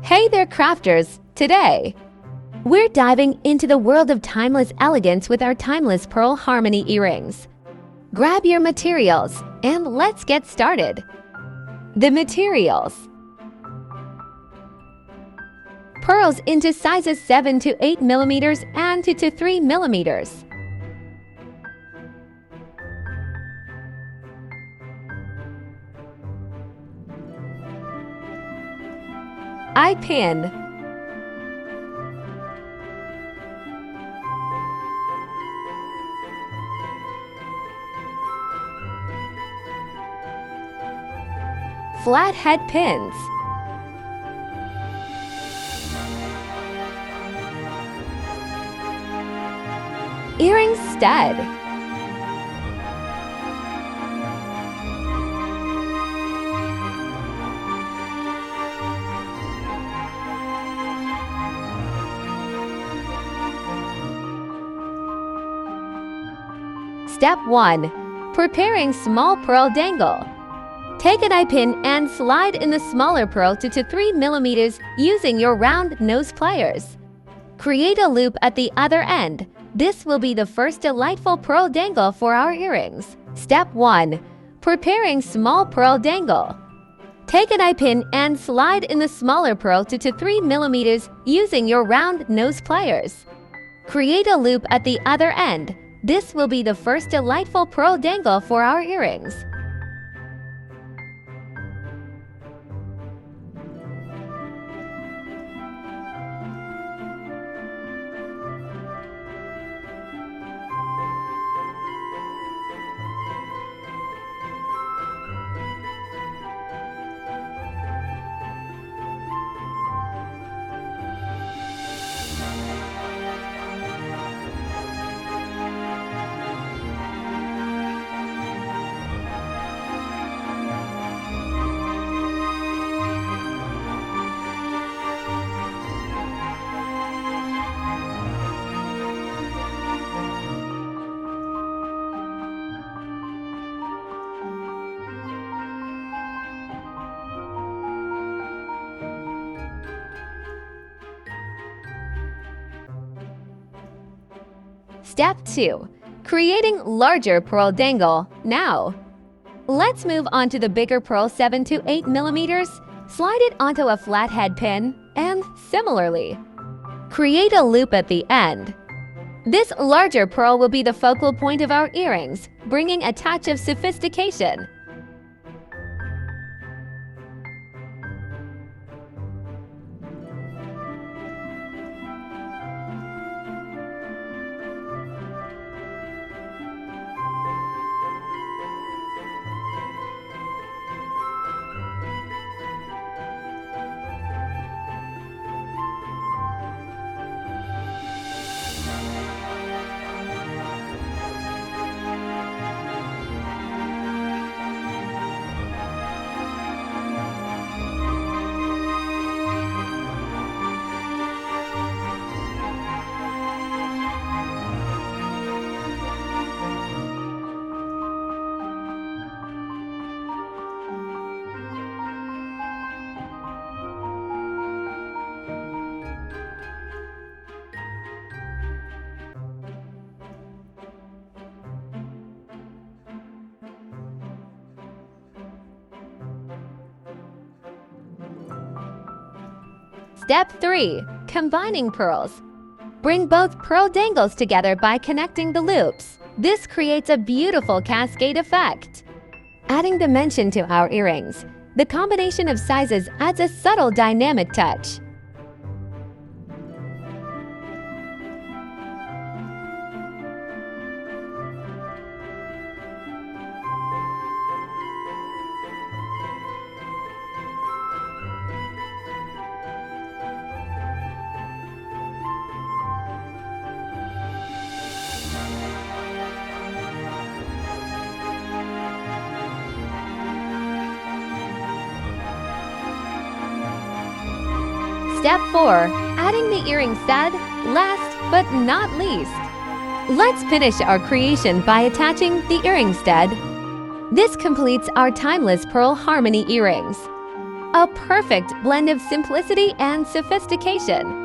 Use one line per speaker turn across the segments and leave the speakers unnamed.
Hey there, crafters! Today, we're diving into the world of timeless elegance with our timeless pearl harmony earrings. Grab your materials and let's get started. The materials: pearls into sizes 7 to 8 millimeters and 2 to 3 millimeters. Eye pin, flat head pins, Earringstad, Step 1. Preparing small pearl dangle. Take an eye pin and slide in the smaller pearl to 3 millimeters using your round nose pliers. Create a loop at the other end. This will be the first delightful pearl dangle for our earrings. Step 1. Preparing small pearl dangle. Take an eye pin and slide in the smaller pearl to 3 millimeters using your round nose pliers. Create a loop at the other end. This will be the first delightful pearl dangle for our earrings. Step 2. Creating larger pearl dangle. Now, let's move on to the bigger pearl 7 to 8 millimeters. Slide it onto a flat head pin and similarly, create a loop at the end. This larger pearl will be the focal point of our earrings, bringing a touch of sophistication. Step 3. Combining pearls. Bring both pearl dangles together by connecting the loops. This creates a beautiful cascade effect. Adding dimension to our earrings, the combination of sizes adds a subtle dynamic touch. Step 4. Adding the Earringstad. Last but not least, let's finish our creation by attaching the Earringstad. This completes our timeless pearl harmony earrings. A perfect blend of simplicity and sophistication.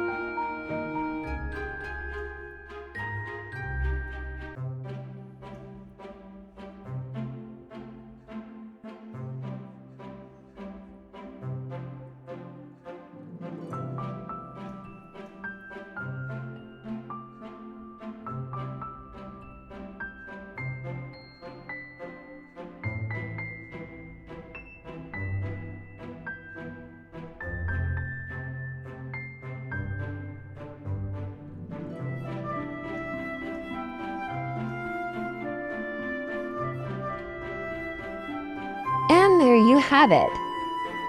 And there you have it.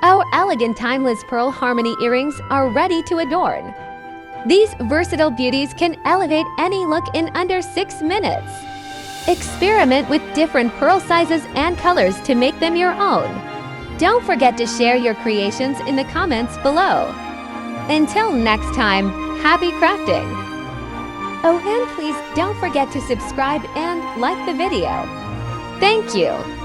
Our elegant timeless pearl harmony earrings are ready to adorn. These versatile beauties can elevate any look in under 6 minutes. Experiment with different pearl sizes and colors to make them your own. Don't forget to share your creations in the comments below. Until next time, happy crafting! Oh, and please don't forget to subscribe and like the video. Thank you!